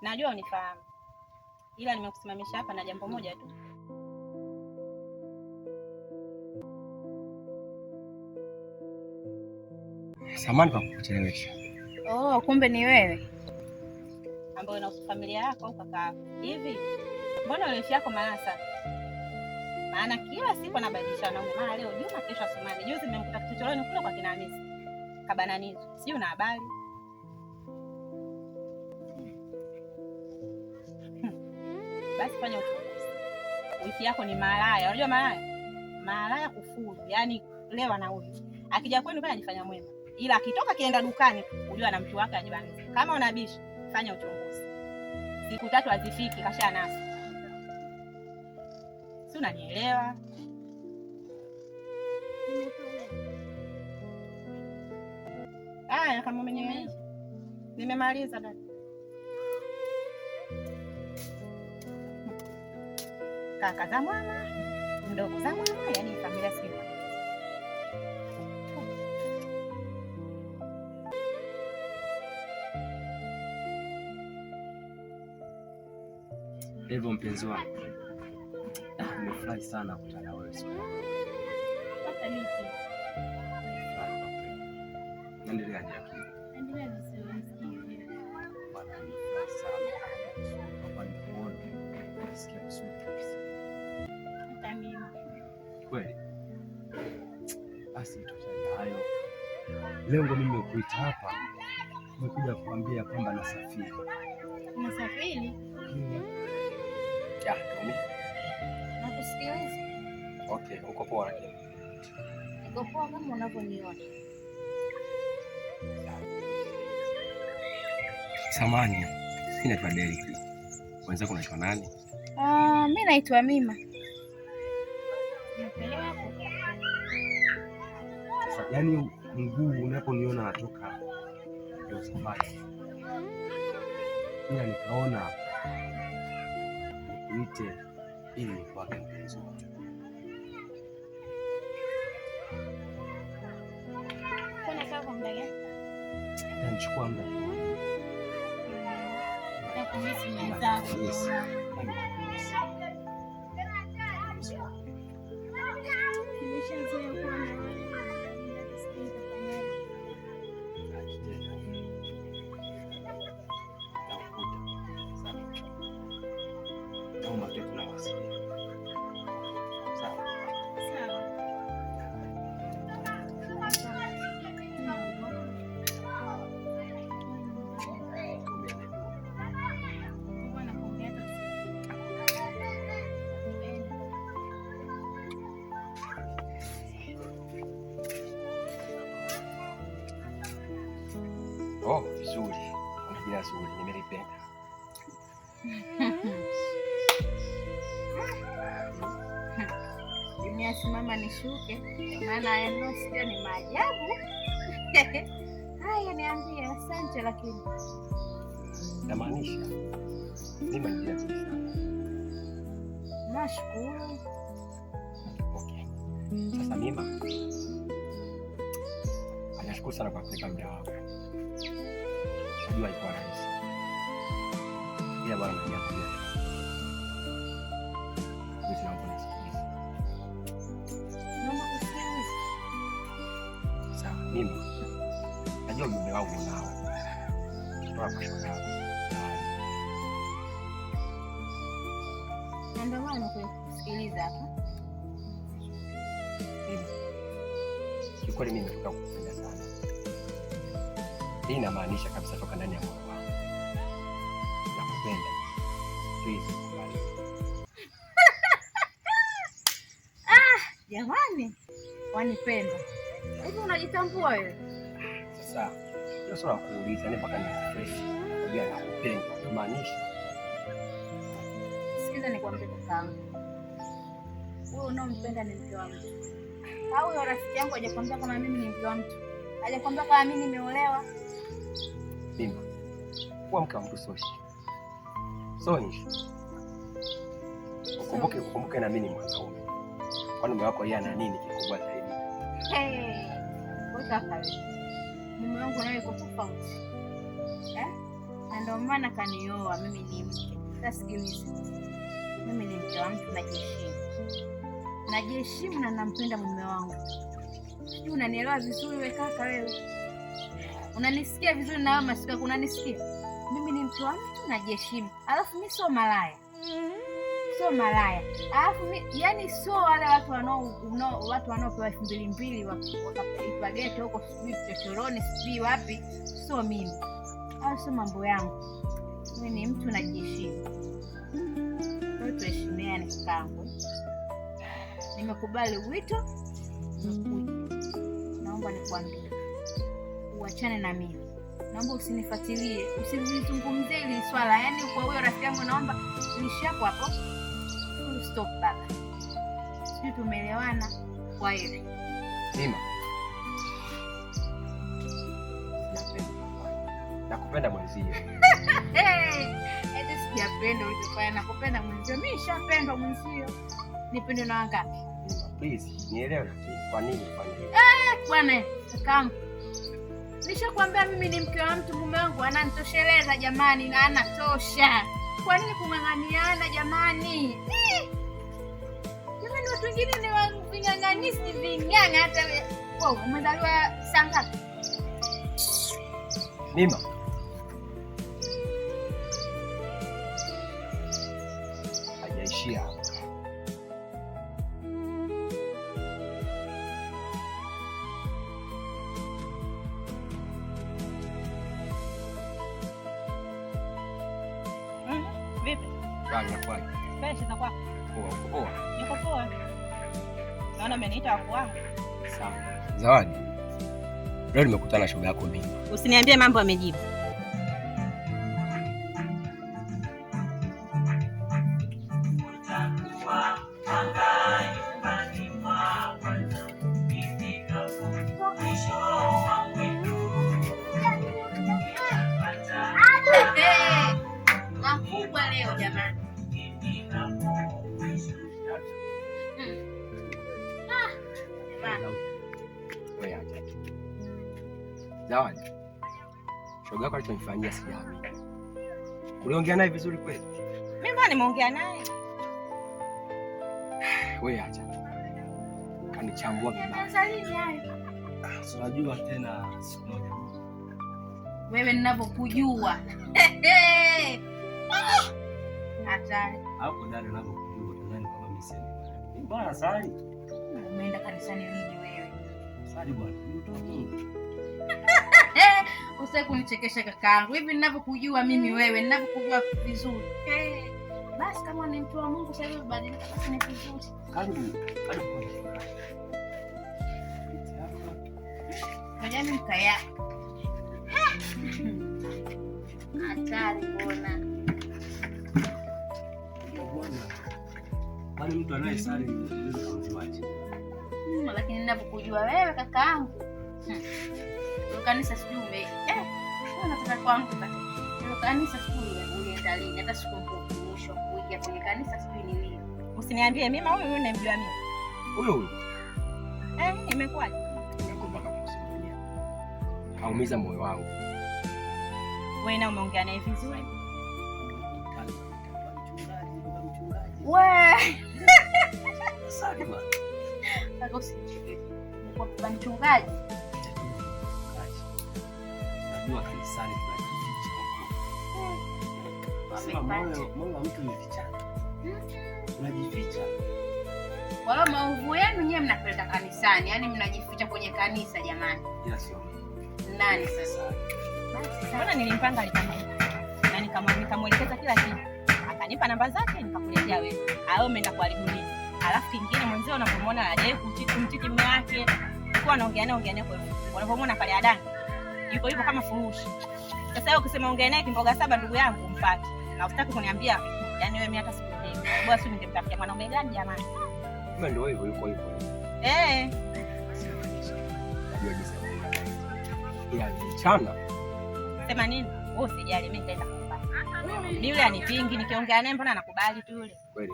Najua unifahamu, ila nimekusimamisha hapa na jambo moja tu. Samahani kwa kukuchelewesha. Oh, kumbe ni wewe ambaye unahusu familia yako au kaka hivi? Mbona uleshi yako maana? Maana kila siku anabadilisha wanaume, mara leo Juma, kesho Asumani. Juzi nimemkuta kichochoroni kule kwa kina Hamisi kabananizo, sijui una habari. Basi fanya uchunguzi. Wiki yako ni malaya. Unajua malaya? Malaya kufuru. Yaani leo anauzi. Akija kwenu pale anajifanya mwema. Ila akitoka kienda dukani, unajua na mtu wake ajibaniza. Kama unabishi, fanya uchunguzi. Siku 3 hazifiki kasha nasi. Si unanielewa? Kama umenielewa. Nimemaliza dada. Kaka za mama, mdogo za mama, yani familia sio. Hivyo mpenzi wangu, nimefurahi sana kukutana wewe siku leo. Hata mimi pia. Endelea akili. Endelea vizuri. Bwana nimefurahi sana. Hapa nikuone. Nasikia vizuri kabisa. Hata mimi. Kweli? Basi tutafanya hayo. Lengo mimi kuita hapa, nimekuja kukuambia kwamba nasafiri. Unasafiri? Ya, Tomi. Nakusikiliza. Okay, uko poa lakini. Uko poa kama unavyoniona. Samani, mimi naitwa Derek. Wenzako unaitwa nani? Mimi naitwa Mima. Sasa yani mguu unaponiona natoka ndio safari. Ila nikaona nikuite ili nikuage mpenzi wangu. Kuna kama muda gani? Itanichukua muda tu. Nakumisi mwenzako. Yes. Nimeshazoea kuwa na wewe. Oh, vizuri. Una jina zuri, nimelipenda. Nimesimama nishuke, maana haya ndio ni maajabu. Haya niambie, asante lakini. Namaanisha Mima ni jina zuri sana. Nashukuru. Okay. Sasa Mima, anashukuru sana kwa kuweka muda wako. Najua ilikuwa rahisi. Ila bwana mniambia. Mimi naomba nisikilize. Naomba kusikiliza. Sawa, mimi najua ujumbe wangu unao. Toa kwa shukrani. Ndio maana kusikiliza hapa. Kiukweli mimi nimetoka kukupenda sana. Hii inamaanisha kabisa toka ndani ya moyo wangu. Nakupenda. Please kubali. Jamani, wanipenda. Hivi unajitambua wewe? Sasa, hiyo swala kuuliza ni mpaka ni fresh. Nakwambia nakupenda. Inamaanisha. Sikiza nikwambie kakaangu. Wewe unaompenda ni mke wa mtu. Au huyo rafiki yangu hajakwambia kama mimi ni mke wa mtu? Hajakwambia kama mimi nimeolewa? Mima, kuwa mke wa mtu sio shida. So ni ukumbuke na mimi ni mwanaume. Kwani mume wako yeye ana nini kikubwa zaidi? Wewe kaka. Mume wangu naye yuko tofauti. Na ndio maana kanioa. Mimi ni mke. Sasa sikiliza, mimi ni mke wa mtu, najiheshimu na nampenda mume wangu. Sijui unanielewa vizuri wewe kaka? Wewe unanisikia vizuri na wewe masikio unanisikia? Mimi ni mke wa mtu, najiheshimu. Alafu mimi sio malaya. Alafu yani sio wale watu wanaopewa 2,200 wakapewa geto huko sijui chochoroni sijui wapi. Sio mimi. Au sio mambo yangu. Mimi ni mtu, najiheshimu. Kwa hiyo tuheshimiane kakaangu. Nimekubali wito. Naomba nikwambie, uachane na mimi. Naomba usinifuatilie, usinizungumzie hili swala. Yaani kwa huyo rafiki yangu naomba uishi hapo. Stop baba. Sisi tumeelewana. Kwa hiyo Mima, nakupenda mwenzio. Eti sijapenda ulipofanya. Nakupenda mwenzio. Mimi nishapendwa mwenzio. Nipende na wangapi? Please, nielewe kwa nini ufanye hivyo. Bwana kakaangu, nishakwambia mimi ni mke wa mtu. Mume wangu ananitosheleza jamani, na anatosha. Kwa nini kung'ang'aniana jamani? Jamani, watu wengine ni ving'ang'anisi, ving'ang'a. Hata wewe umezaliwa saa ngapi? Mima, hajaishia hapa. Vipi? Inakuwaje? Kesho kwako. Poa. Niko poa. Naona umeniita wako wangu. Sawa. Zawadi, leo nimekutana na shoga yako mimi. Usiniambie mambo amejibu. Makubwa leo jamani. Zawadi, shoga yako alichonifanyia sijaamini. Uliongea naye vizuri kweli? Mimi mbona nimeongea naye? Wewe acha. Kanichambua vibaya. Sasa nini hayo? Unajua tena siku moja. Wewe ninavyokujua. Hatari. Hapo ndani ninavyokujua tunani kama mimi sasa. Ni bwana sali. Umeenda kanisani lini wewe? Sali bwana. Usije kunichekesha kakaangu. Hivi ninavyokujua mimi wewe, ninavyokujua vizuri. Basi kama ni mtu wa Mungu sasa hivi badilika, basi ni vizuri. Karibu. Ngoja mimi mkaya. Hatari bwana. Kwani mtu anayesali ndio kumjuaje? Lakini ninapokujua wewe kakaangu. Kanisa sijui nataka kwangu kaka. Kanisa sijui ulienda lini, hata sikumbuki mwisho kuja kwenye kanisa sijui ni lini. Usiniambie mimi huyu unamjua mimi. Huyo. Imekuwaje? Naomba kukusimulia. Kaumiza moyo wangu. Wewe na umeongea naye vizuri? Asante bwana. Sasa usicheke. Kwa mchungaji. Najua kanisani tunajificha huko. Mungu mtu mficha. Tunajificha. Kwa hiyo maovu yenu nyewe mnapeleka kanisani, yani mnajificha kwenye kanisa jamani. Ila sio. Nani sasa? Basi mbona nilimpanga alipanga. Na nikamwelekeza kila kitu. Akanipa namba zake nikakuletea wewe. Hao umeenda kuharibu nini? Alafu kingine mwenzio unapomwona hajaye kumtiki mume wake, uko anaongea naye kwa hivyo. Unapomwona pale adani yuko hivyo kama furushi. Sasa wewe ukisema ongea naye kimboga saba ndugu yangu mpate. Na usitaki kuniambia yani wewe mimi hata sikuelewi. Bora si ningemtafutia mwanaume gani jamani? Kama ndio hivyo yuko hivyo. Najua jinsi ya kuongea. Ila mchana. Sema nini? Wewe usijali mimi nitaenda kumpata. Ni yule anipingi nikiongea naye mbona anakubali tu yule. Kweli.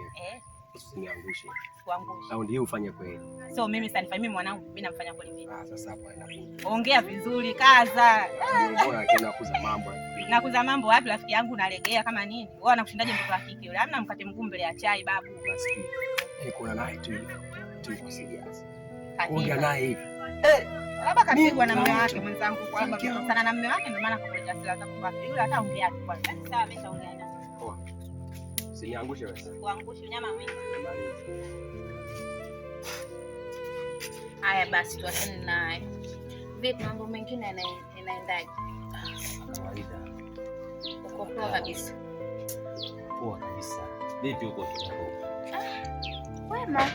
Usiniangushe. Kuangusha. Au ndio ufanye kweli. So mimi sasa nifanye mimi mwanangu, mimi namfanya kweli vipi? Sasa hapo anakuja. Ongea vizuri, kaza. Bora tena kuza mambo. Na kuza mambo wapi rafiki yangu nalegea kama nini? Wewe unakushindaje mtoto wa kike yule? Hamna mkate mgumu mbele ya chai babu. Nasikia. Kuna naye tu. Tu serious. Ongea naye hivi. Labda kapigwa na mume wake mwenzangu, kwa sababu amekosana na mume wake ndio maana kakuletea silaha za kwake. Yule hata ongea tu kwanza. Sawa, ameshaongea naye. Poa. Usiniangushe wewe. Kuangusha nyama mwingi. Haya basi tuachane naye. Vipi mambo mengine yanaendaje? Kawaida. Uko poa kabisa. Poa kabisa. Vipi uko kidogo? Wema.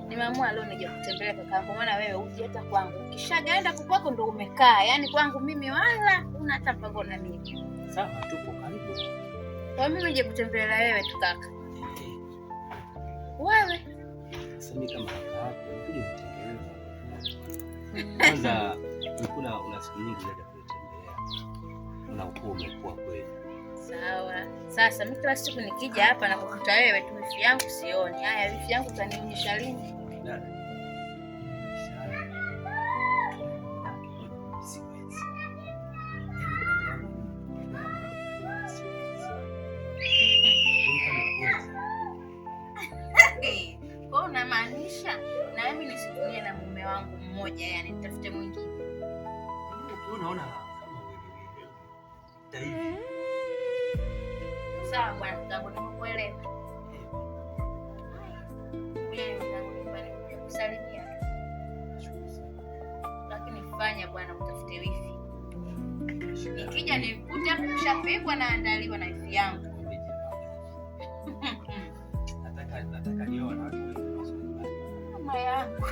Nimeamua leo nije kutembelea kakaangu, maana wewe uji hata kwangu. Ukishagaenda kwako ndo umekaa. Yaani kwangu mimi wala una hata mpango na mimi. Sawa, tupo karibu. Kwa mimi nije kutembelea wewe tu kaka. Wewe? Sasa mimi kama kaka yako, ndio nitembelea. Kwanza ulikuwa una siku nyingi zaidi kutembelea. Unakuwa umekuwa kweli. Sawa. Sasa mimi kila siku nikija hapa na kukuta wewe tu, wifi yangu sioni. Haya, wifi yangu utanionyesha lini? Kwa unamaanisha na mimi nisitulie na mume wangu mmoja, yani nitafute mwingine? Unaona hivi. Sawa bwana, kitambo nimekuelewa. Kusalimia. Lakini fanya bwana, utafute wifi. Nikija nikute hapo kushapikwa na andaliwa na wifi yangu. Nataka nione watu mama yangu.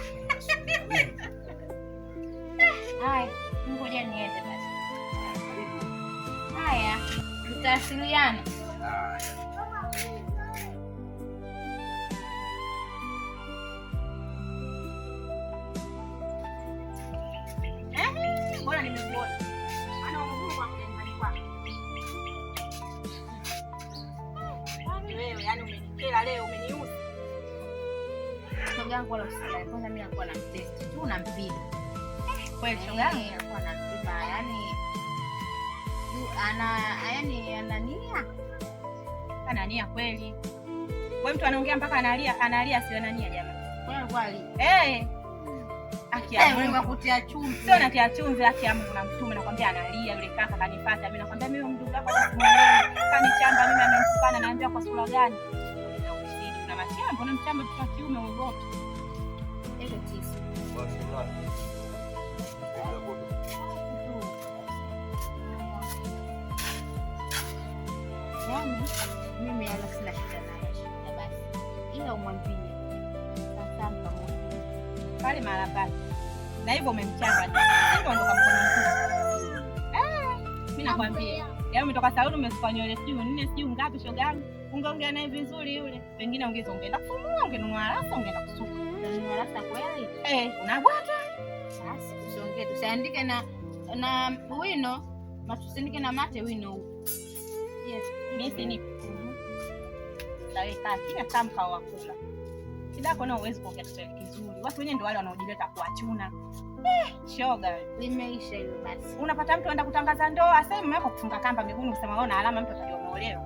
Haya, ngoja niende basi. Haya, tutawasiliana. Bora nimekuona. Maana umegumu kwa mjani kwako. Wewe yani umenikera leo, umeniuzi. Shoga yangu wala usijali. Kwanza mimi nakuwa na test tu na mpira. Kweli shoga yangu anakuwa na mpira. Anania kweli. Wewe mtu anaongea mpaka analia sio anania jamani. Kweli. Wewe kutia chumvi. Sio natia chumvi, haki ya Mungu na mtume nakwambia analia yule kaka kanipata. Mimi nakwambia mimi mdogo wako kanichamba mimi amenitukana naambia kwa sura gani? Na machamba na mchamba kwa kiume uogope. Ile tisi. Mimi ala sina shida naye. Basi. Ila umwambie. Sasa pamoja. Pale mara pale. Na hivyo umemchamba. Hivyo ndo kamkono mkuu. Mimi nakwambia. Yaani umetoka saluni umesukwa nywele sijui 4 sijui ngapi shoga. Ungeongea naye vizuri yule. Pengine ungeenda kufumua, ungenunua rasa, ungeenda kusuka. Unanunua rasa kweli? Unabwata. Basi usiongee, tusiandike na wino, matusindike na mate wino. Yes, mimi sinipo. Sawa, kila tamka wa kula. Shida kona uwezi kuongea Kiswahili kizuri. Watu wenyewe ndio wale wanaojileta kuachuna. Shoga, limeisha hilo basi. Unapata mtu anaenda kutangaza ndoa, asema mume wako kufunga kamba miguuni kusema wewe na alama mtu atajua umeolewa.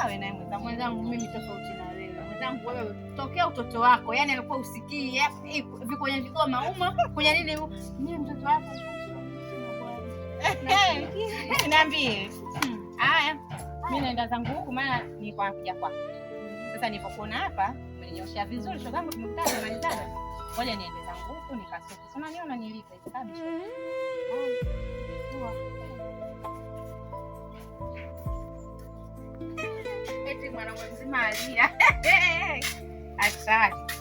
Wewe naye mwenzangu mimi tofauti na wewe. Mwenzangu wewe tokea utoto wako, yani alikuwa usikii hivi kwenye vigoma uma, kwenye nini mimi mtoto wako. Niambie. Haya, mimi naenda zangu huku maana ni kwa kuja kwako. Sasa nilipokuona hapa, umeninyoshia vizuri shogangu, tumekutana malizana. Ngoja niende zangu huku nikasuke. Si unaniona nilika hivi kabisa. Eti mwana mzima alia. Asante.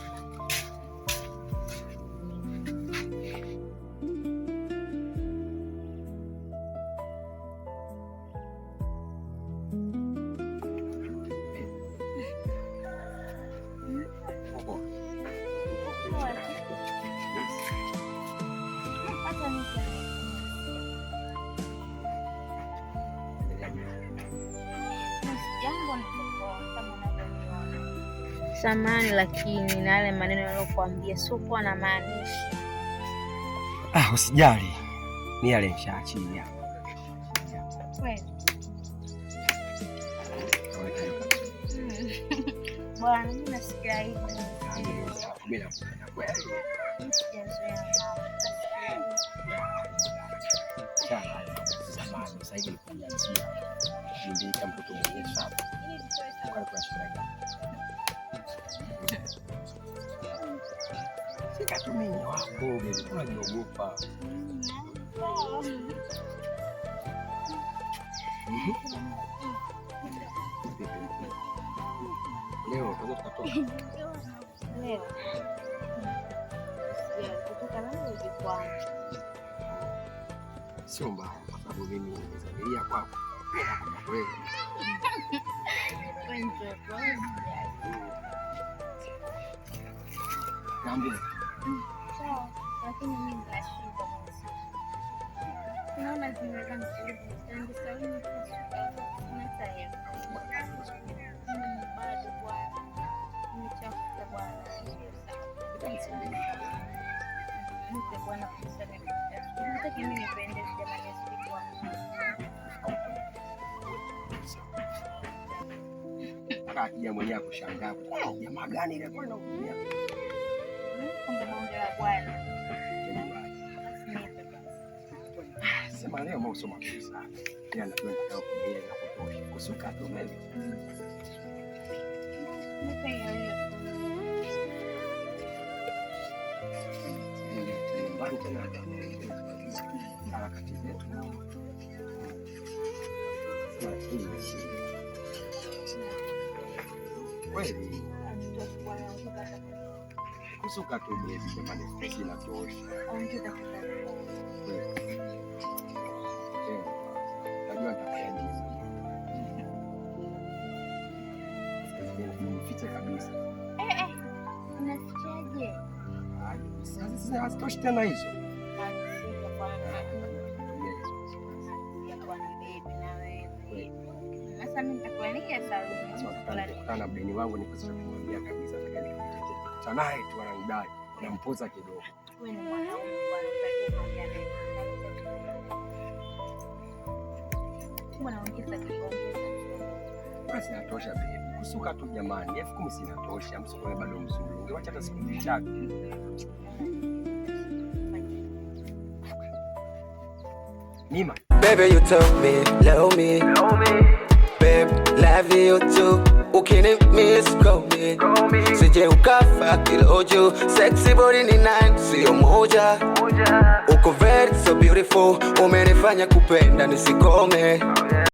Samahani, lakini na yale maneno niliyokuambia sio kwa na maanisha. Usijali. Ni yale nishaachilia. Kweli. Bwana, mimi nasikia hivi. Bila kupenda kweli. Zamani sasa hivi nikuanzia. Ndio kama mtoto mwenyewe sana. Kwa shida. Sikatumini wako, nilikuwa naogopa. Leo tukatoka. Leo. Kutoka na wewe kwa. Sio mbaya kwa sababu mimi nimezamilia kwako. Wewe. Niambie. Sawa, lakini mimi nina shida. Naona zinaweza nisaidie sana na tayari. Bado bwana. Nimechafuka bwana. Nipe bwana pesa na kitu. Nataka mimi nipende jamani asipigwa. Akija mwenyewe kushangaa. Jamaa gani ile kwa naumia? Kumbe mambo ya bwana. Sema leo mausoma pesa. Yeye anakwenda kwa kulia na kutosha. Kusuka tu mimi. Nipe hiyo. Nyumbani tena harakati zetu. Kweli. Kusuka tu baby jamani, pesa inatosha. Najua nitafanyaje. Nifiche kabisa. Unafichaje? Sasa hazitoshi tena hizo. Sasa mimi nitakuania saluni. Kutana mdeni wangu nikumwambia kabisa nataka naye tu ananidai. Nampoza kidogo. Wewe ni mwanaume bwana, unaongeza kidogo. Basi natosha baby. Kusuka tu jamani, 10,000 sinatosha. Msukule bado mzuri. Ungewacha hata siku 3. Nima. Baby, you told me, love me. Babe, love you too. Ukini miss, call me. Sije ukafa kilojo. Sexy body ni 9, sio moja. Uko very so beautiful. Umenifanya kupenda nisikome.